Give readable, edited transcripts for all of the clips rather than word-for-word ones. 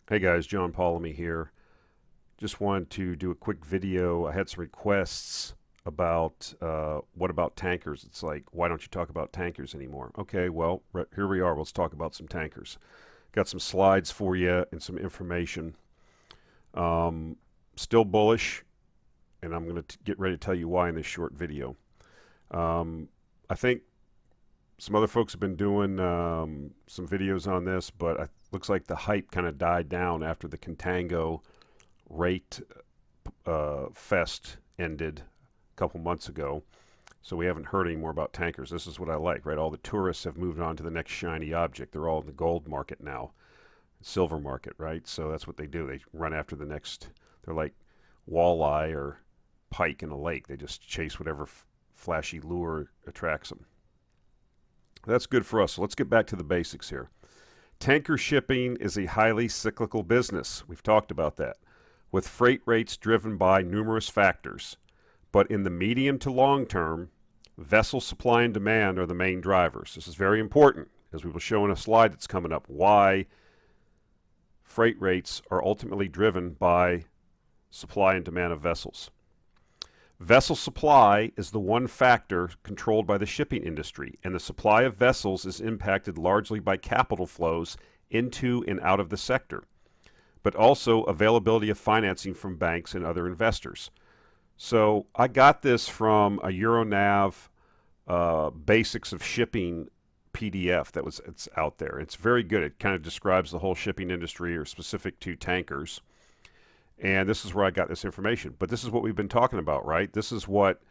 Hey guys, John Polemy here. Just wanted to do a quick video. I had some requests about what about tankers? It's like, why don't you talk about tankers anymore? Okay, well, here we are. Let's talk about some tankers. Got some slides for you and some information. Um, Still bullish, and I'm going to get ready to tell you why in this short video. I think some other folks have been doing some videos on this, but it looks like the hype kind of died down after the contango rate fest ended a couple months ago. So we haven't heard any more about tankers. This is what I like, right? All the tourists have moved on to the next shiny object. They're all in the gold market now, silver market, right? So that's what they do. They run after the next. They're like walleye or pike in a lake. They just chase whatever flashy lure attracts them. That's good for us. So let's get back to the basics here. Tanker shipping is a highly cyclical business. We've talked about that, with freight rates driven by numerous factors. But in the medium to long term, vessel supply and demand are the main drivers. This is very important, as we will show in a slide that's coming up, why freight rates are ultimately driven by supply and demand of vessels. Vessel supply is the one factor controlled by the shipping industry, and the supply of vessels is impacted largely by capital flows into and out of the sector, but also availability of financing from banks and other investors. So I got this from a Euronav Basics of Shipping PDF it's out there. It's very good. It kind of describes the whole shipping industry or specific to tankers. And this is where I got this information. But this is what we've been talking about, right? This is what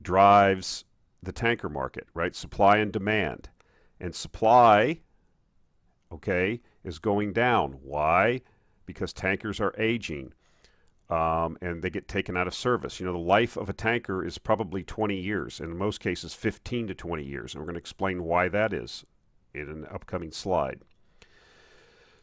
drives the tanker market, right? Supply and demand. And supply, okay, is going down. Why? Because tankers are aging and they get taken out of service. You know, the life of a tanker is probably 20 years, and in most cases 15 to 20 years. And we're going to explain why that is in an upcoming slide.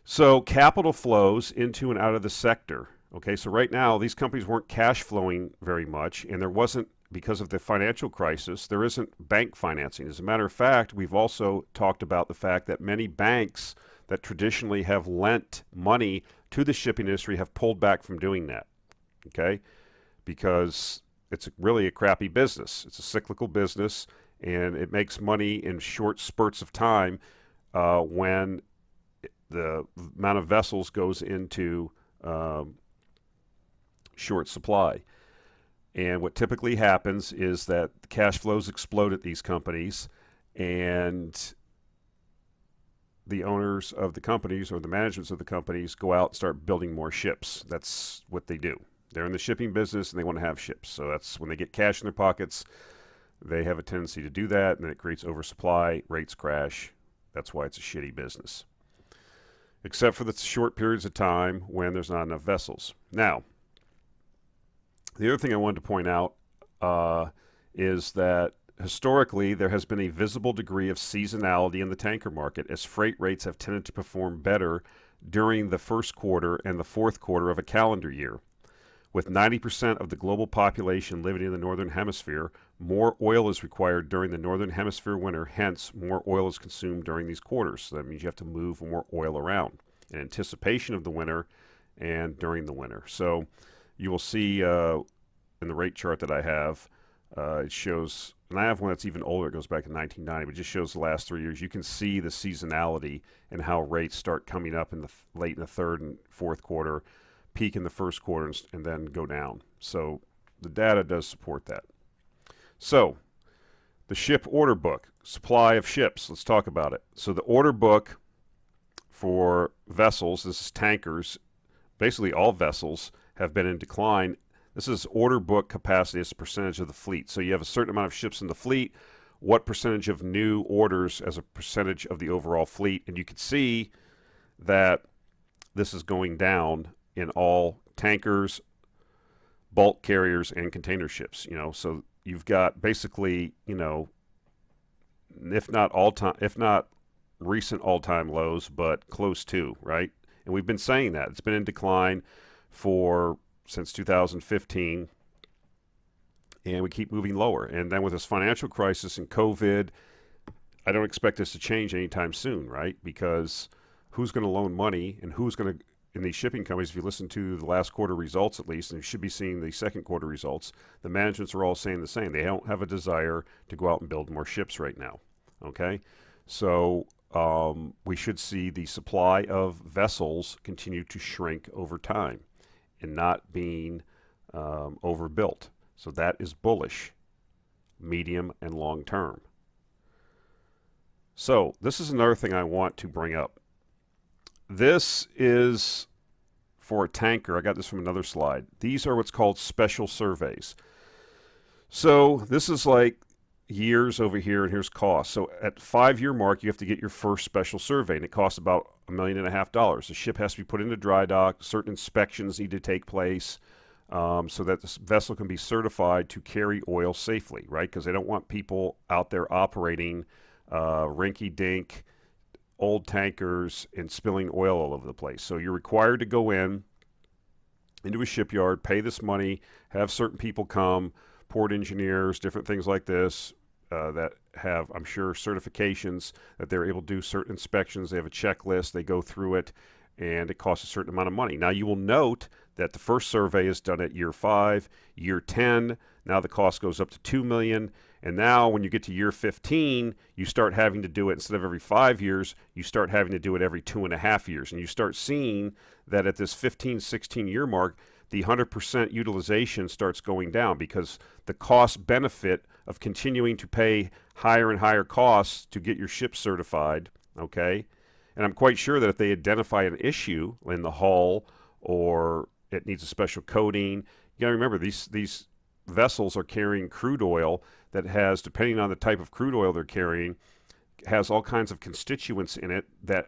So capital flows into and out of the sector. Okay, so right now these companies weren't cash flowing very much, and there wasn't, because of the financial crisis, there isn't bank financing. As a matter of fact, we've also talked about the fact that many banks that traditionally have lent money to the shipping industry have pulled back from doing that. Okay, because it's really a crappy business. It's a cyclical business, and it makes money in short spurts of time when the amount of vessels goes into short supply. And what typically happens is that the cash flows explode at these companies, and the owners of the companies or the managements of the companies go out and start building more ships. That's what they do. They're in the shipping business and they want to have ships. So that's when they get cash in their pockets, they have a tendency to do that, and then it creates oversupply, rates crash. That's why it's a shitty business. Except for the short periods of time when there's not enough vessels. Now, the other thing I wanted to point out is that historically there has been a visible degree of seasonality in the tanker market, as freight rates have tended to perform better during the first quarter and the fourth quarter of a calendar year. With 90% of the global population living in the northern hemisphere, more oil is required during the northern hemisphere winter, hence more oil is consumed during these quarters. So that means you have to move more oil around in anticipation of the winter and during the winter. So you will see in the rate chart that I have, it shows, and I have one that's even older, it goes back to 1990, but it just shows the last 3 years. You can see the seasonality and how rates start coming up in the late in the third and fourth quarter, peak in the first quarter, and then go down. So the data does support that. So the ship order book, supply of ships, let's talk about it. So the order book for vessels, this is tankers, basically all vessels have been in decline. This is order book capacity as a percentage of the fleet. So you have a certain amount of ships in the fleet, what percentage of new orders as a percentage of the overall fleet, and you can see that this is going down in all tankers, bulk carriers, and container ships. You know, so you've got basically, you know, if not recent all-time lows, but close to, right? And we've been saying that it's been in decline since 2015, and we keep moving lower. And then with this financial crisis and COVID, I don't expect this to change anytime soon, right? Because who's going to loan money and who's going to in these shipping companies, if you listen to the last quarter results at least, and you should be seeing the second quarter results, the managements are all saying the same. They don't have a desire to go out and build more ships right now. Okay? So we should see the supply of vessels continue to shrink over time and not being overbuilt. So that is bullish, medium and long term. So this is another thing I want to bring up. This is for a tanker. I got this from another slide. These are what's called special surveys. So this is like years over here, and here's cost. So at 5-year mark, you have to get your first special survey, and it costs about $1.5 million. The ship has to be put into dry dock. Certain inspections need to take place so that this vessel can be certified to carry oil safely, right? Because they don't want people out there operating rinky-dink old tankers and spilling oil all over the place. So you're required to go into a shipyard, pay this money, have certain people come, port engineers, different things like this, that have, I'm sure, certifications that they're able to do certain inspections. They have a checklist, they go through it, and it costs a certain amount of money. Now you will note that the first survey is done at year 5, year 10, now the cost goes up to $2 million, and now when you get to year 15, you start having to do it instead of every 5 years, you start having to do it every 2.5 years, and you start seeing that at this 15, 16 year mark, the 100% utilization starts going down because the cost benefit of continuing to pay higher and higher costs to get your ship certified, okay? And I'm quite sure that if they identify an issue in the hull or it needs a special coating, you gotta remember these vessels are carrying crude oil that has, depending on the type of crude oil they're carrying, has all kinds of constituents in it that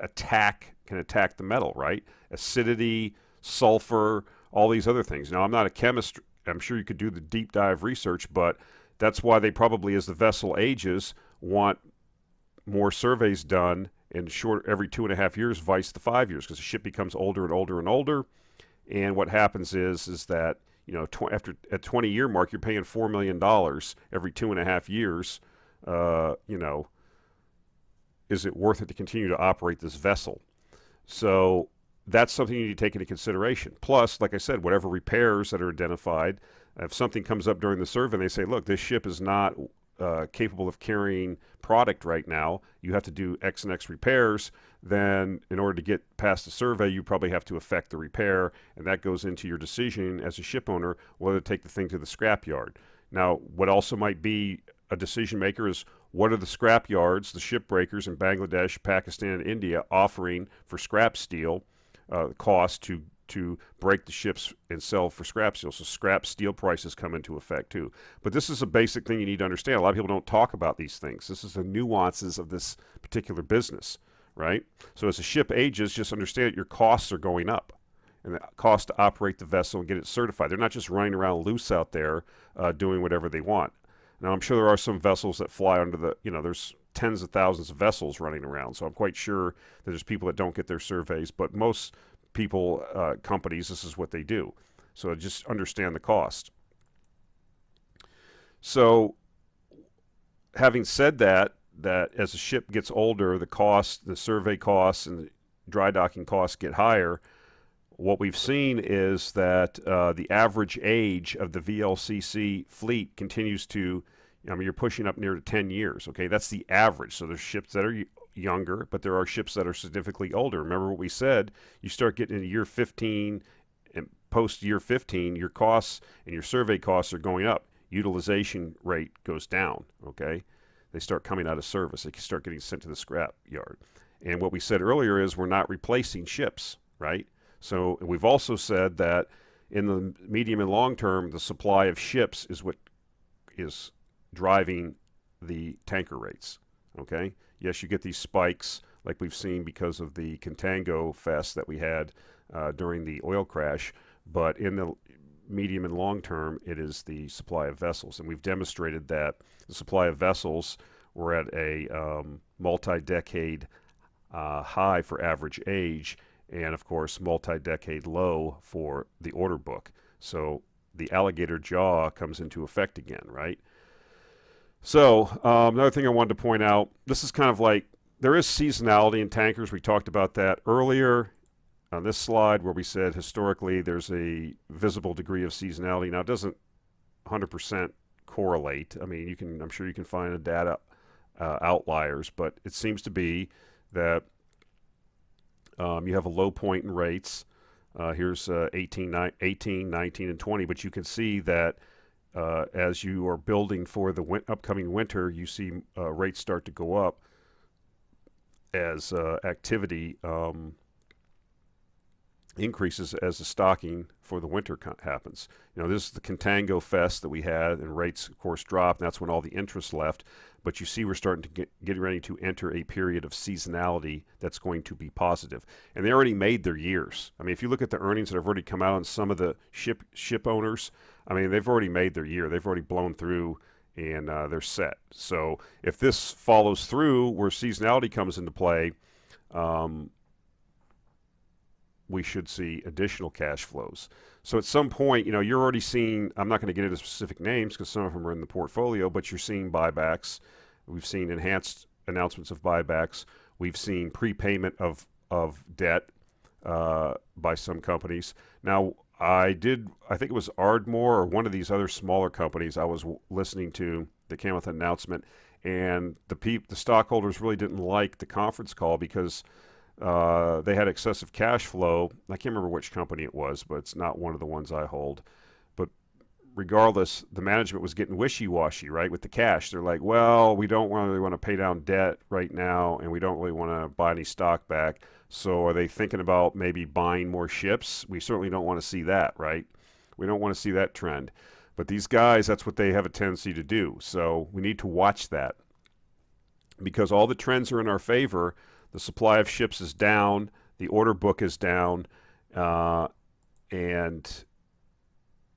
can attack the metal, right? Acidity, sulfur, all these other things. Now, I'm not a chemist. I'm sure you could do the deep dive research, but that's why they probably, as the vessel ages, want more surveys done and every 2.5 years, vice the 5 years, because the ship becomes older and older and older. And what happens is that, you know, after at 20-year mark, you're paying $4 million every 2.5 years. You know, is it worth it to continue to operate this vessel? So that's something you need to take into consideration. Plus, like I said, whatever repairs that are identified, if something comes up during the survey and they say, look, this ship is not capable of carrying product right now, you have to do X and X repairs, then in order to get past the survey, you probably have to effect the repair, and that goes into your decision as a ship owner whether to take the thing to the scrap yard. Now, what also might be a decision maker is what are the scrap yards, the ship breakers in Bangladesh, Pakistan, and India offering for scrap steel cost to break the ships and sell for scrap steel. So scrap steel prices come into effect too. But this is a basic thing you need to understand. A lot of people don't talk about these things. This is the nuances of this particular business, right? So as the ship ages, just understand that your costs are going up. And the cost to operate the vessel and get it certified. They're not just running around loose out there doing whatever they want. Now, I'm sure there are some vessels that fly under the, you know, there's tens of thousands of vessels running around. So I'm quite sure that there's people that don't get their surveys, but most people, companies, this is what they do. So just understand the cost. So having said that as the ship gets older, the cost, the survey costs and the dry docking costs get higher, what we've seen is that the average age of the VLCC fleet continues to, I mean, you're pushing up near to 10 years, okay? That's the average. So there's ships that are younger, but there are ships that are significantly older. Remember what we said, you start getting into year 15 and post year 15, your costs and your survey costs are going up. Utilization rate goes down, okay? They start coming out of service. They start getting sent to the scrap yard. And what we said earlier is we're not replacing ships, right? So we've also said that in the medium and long term, the supply of ships is what is driving the tanker rates, okay? Yes, you get these spikes like we've seen because of the contango fest that we had during the oil crash, but in the medium and long term, it is the supply of vessels. And we've demonstrated that the supply of vessels, we're at a multi-decade high for average age, and of course multi-decade low for the order book. So the alligator jaw comes into effect again, right? So another thing I wanted to point out, this is kind of like, there is seasonality in tankers. We talked about that earlier. on this slide where we said historically there's a visible degree of seasonality. Now it doesn't 100% correlate. I mean, I'm sure you can find a data outliers, but it seems to be that you have a low point in rates. Here's 18, 19, and 20, but you can see that as you are building for the upcoming winter, you see rates start to go up as activity increases as the stocking for the winter happens. You know, this is the contango fest that we had, and rates, of course, dropped, and that's when all the interest left. But you see we're starting to get ready to enter a period of seasonality that's going to be positive. And they already made their years. I mean, if you look at the earnings that have already come out on some of the ship owners, I mean, they've already made their year. They've already blown through, and they're set. So if this follows through where seasonality comes into play, we should see additional cash flows. So at some point, you know, you're already seeing, I'm not going to get into specific names because some of them are in the portfolio, but you're seeing buybacks. We've seen enhanced announcements of buybacks. We've seen prepayment of debt by some companies. Now, I think it was Ardmore or one of these other smaller companies I was listening to that came with an announcement, and the stockholders really didn't like the conference call because they had excessive cash flow. I can't remember which company it was, but it's not one of the ones I hold. But regardless, the management was getting wishy-washy, right, with the cash. They're like, well, we don't really want to pay down debt right now, and we don't really want to buy any stock back. So are they thinking about maybe buying more ships? We certainly don't want to see that, right? We don't want to see that trend. But these guys, that's what they have a tendency to do. So we need to watch that because all the trends are in our favor. The supply of ships is down. The order book is down. And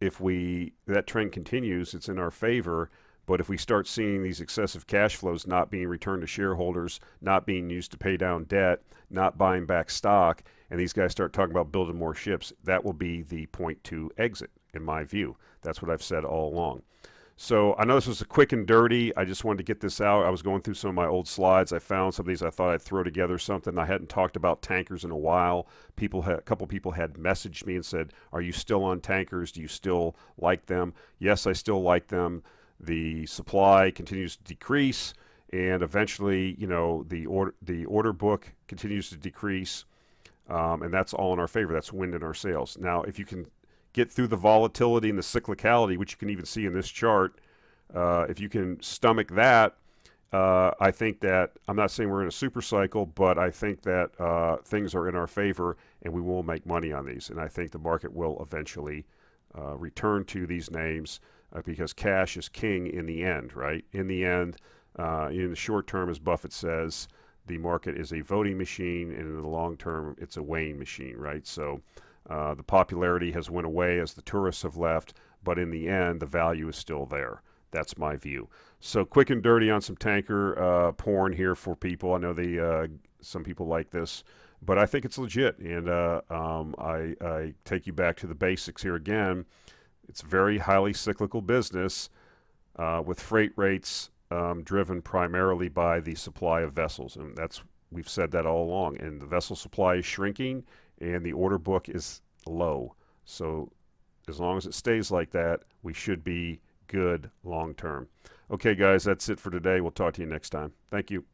if that trend continues, it's in our favor. But if we start seeing these excessive cash flows not being returned to shareholders, not being used to pay down debt, not buying back stock, and these guys start talking about building more ships, that will be the point to exit, in my view. That's what I've said all along. So I know this was a quick and dirty. I just wanted to get this out. I was going through some of my old slides. I found some of these. I thought I'd throw together something. I hadn't talked about tankers in a while. A couple people had messaged me and said, "Are you still on tankers? Do you still like them?" Yes, I still like them. The supply continues to decrease, and eventually, you know, the order book continues to decrease, and that's all in our favor. That's wind in our sails. Now, if you can get through the volatility and the cyclicality, which you can even see in this chart, if you can stomach that, I think that, I'm not saying we're in a super cycle, but I think that things are in our favor and we will make money on these. And I think the market will eventually return to these names because cash is king in the end, right? In the end, in the short term, as Buffett says, the market is a voting machine, and in the long term, it's a weighing machine, right? So the popularity has went away as the tourists have left, but in the end, the value is still there. That's my view. So quick and dirty on some tanker porn here for people. I know some people like this, but I think it's legit. And I take you back to the basics here again. It's a very highly cyclical business with freight rates driven primarily by the supply of vessels. And we've said that all along. And the vessel supply is shrinking and the order book is low. So as long as it stays like that, we should be good long term. Okay, guys, that's it for today. We'll talk to you next time. Thank you.